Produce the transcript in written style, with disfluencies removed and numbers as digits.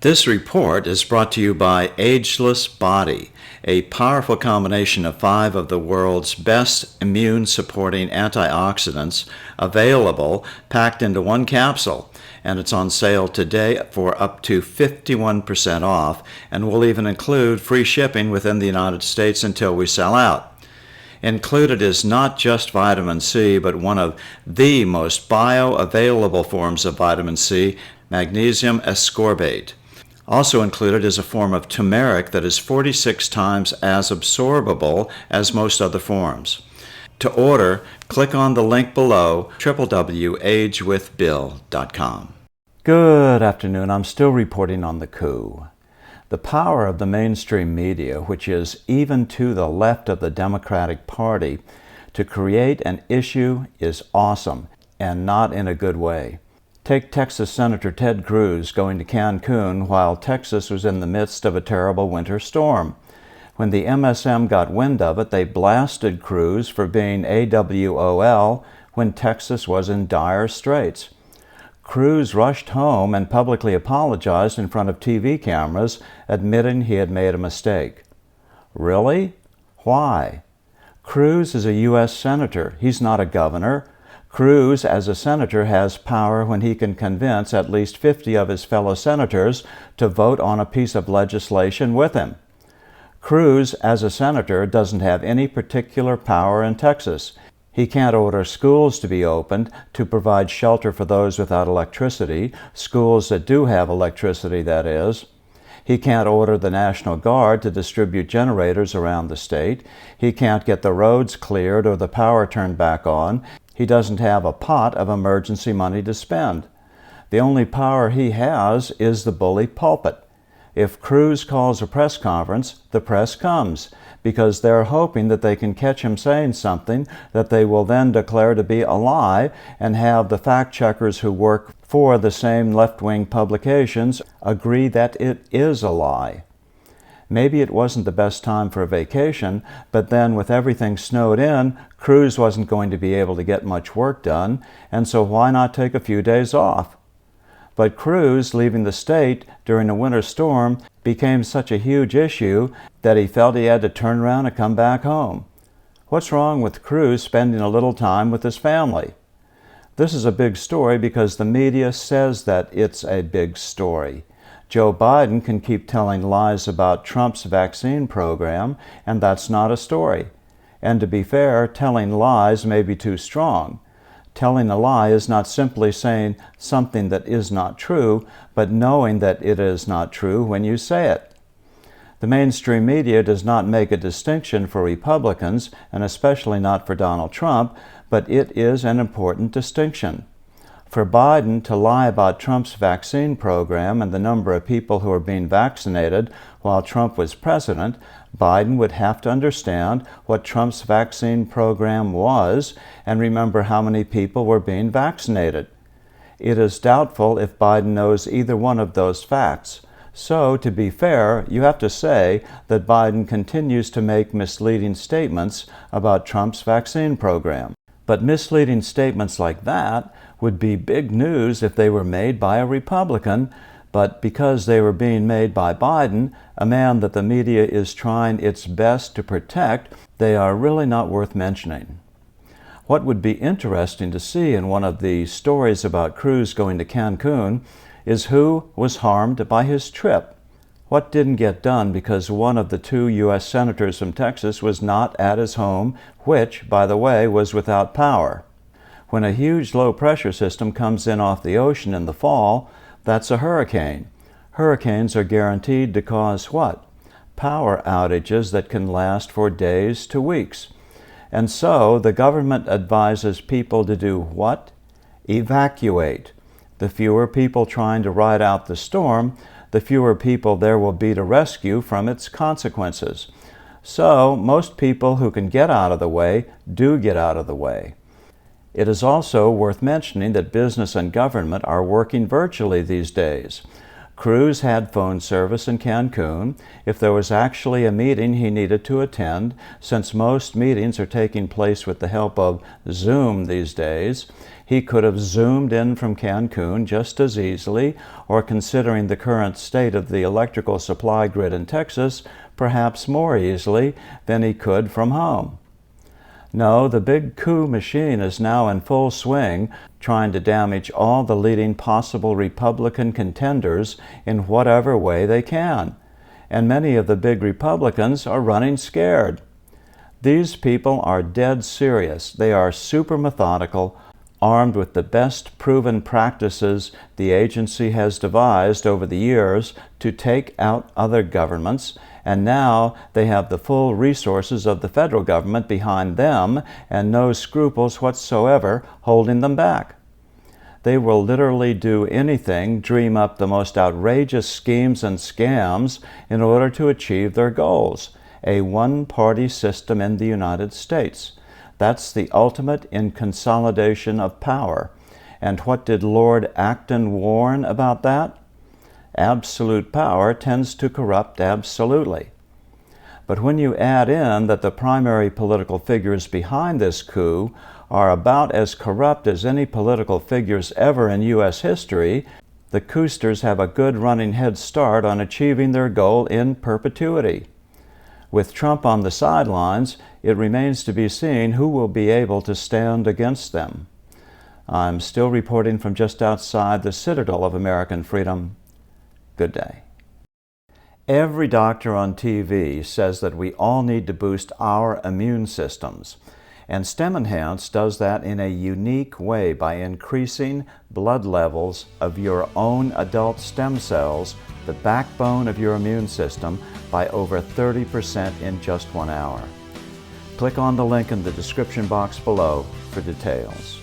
This report is brought to you by Ageless Body, a powerful combination of 5 of the world's best immune-supporting antioxidants available packed into one capsule, and it's on sale today for up to 51% off, and will even include free shipping within the United States until we sell out. Included is not just vitamin C, but one of the most bioavailable forms of vitamin C, magnesium ascorbate. Also included is a form of turmeric that is 46 times as absorbable as most other forms. To order, click on the link below, www.agewithbill.com. Good afternoon. I'm still reporting on the coup. The power of the mainstream media, which is even to the left of the Democratic Party, to create an issue is awesome, and not in a good way. Take Texas Senator Ted Cruz going to Cancun while Texas was in the midst of a terrible winter storm. When the MSM got wind of it, they blasted Cruz for being AWOL when Texas was in dire straits. Cruz rushed home and publicly apologized in front of TV cameras, admitting he had made a mistake. Really? Why? Cruz is a U.S. senator. He's not a governor. Cruz, as a senator, has power when he can convince at least 50 of his fellow senators to vote on a piece of legislation with him. Cruz, as a senator, doesn't have any particular power in Texas. He can't order schools to be opened to provide shelter for those without electricity, schools that do have electricity, that is. He can't order the National Guard to distribute generators around the state. He can't get the roads cleared or the power turned back on. He doesn't have a pot of emergency money to spend. The only power he has is the bully pulpit. If Cruz calls a press conference, the press comes, because they're hoping that they can catch him saying something that they will then declare to be a lie and have the fact-checkers who work for the same left-wing publications agree that it is a lie. Maybe it wasn't the best time for a vacation, but then with everything snowed in, Cruz wasn't going to be able to get much work done, and so why not take a few days off? But Cruz leaving the state during a winter storm became such a huge issue that he felt he had to turn around and come back home. What's wrong with Cruz spending a little time with his family? This is a big story because the media says that it's a big story. Joe Biden can keep telling lies about Trump's vaccine program, and that's not a story. And to be fair, telling lies may be too strong. Telling a lie is not simply saying something that is not true, but knowing that it is not true when you say it. The mainstream media does not make a distinction for Republicans, and especially not for Donald Trump, but it is an important distinction. For Biden to lie about Trump's vaccine program and the number of people who are being vaccinated while Trump was president, Biden would have to understand what Trump's vaccine program was and remember how many people were being vaccinated. It is doubtful if Biden knows either one of those facts. So, to be fair, you have to say that Biden continues to make misleading statements about Trump's vaccine program. But misleading statements like that would be big news if they were made by a Republican, but because they were being made by Biden, a man that the media is trying its best to protect, they are really not worth mentioning. What would be interesting to see in one of the stories about Cruz going to Cancun is who was harmed by his trip. What didn't get done because one of the 2 U.S. senators from Texas was not at his home, which, by the way, was without power. When a huge low-pressure system comes in off the ocean in the fall, that's a hurricane. Hurricanes are guaranteed to cause what? Power outages that can last for days to weeks. And so the government advises people to do what? Evacuate. The fewer people trying to ride out the storm, the fewer people there will be to rescue from its consequences. So most people who can get out of the way do get out of the way. It is also worth mentioning that business and government are working virtually these days. Cruz had phone service in Cancun. If there was actually a meeting he needed to attend, since most meetings are taking place with the help of Zoom these days, he could have zoomed in from Cancun just as easily, or considering the current state of the electrical supply grid in Texas, perhaps more easily than he could from home. No, the big coup machine is now in full swing, trying to damage all the leading possible Republican contenders in whatever way they can. And many of the big Republicans are running scared. These people are dead serious. They are super methodical, armed with the best proven practices the agency has devised over the years to take out other governments, and now they have the full resources of the federal government behind them and no scruples whatsoever holding them back. They will literally do anything, dream up the most outrageous schemes and scams in order to achieve their goals, a one-party system in the United States. That's the ultimate in consolidation of power. And what did Lord Acton warn about that? Absolute power tends to corrupt absolutely. But when you add in that the primary political figures behind this coup are about as corrupt as any political figures ever in U.S. history, the cousters have a good running head start on achieving their goal in perpetuity. With Trump on the sidelines, it remains to be seen who will be able to stand against them. I'm still reporting from just outside the citadel of American freedom. Good day. Every doctor on TV says that we all need to boost our immune systems, and STEM Enhance does that in a unique way by increasing blood levels of your own adult stem cells, the backbone of your immune system, by over 30% in just 1 hour. Click on the link in the description box below for details.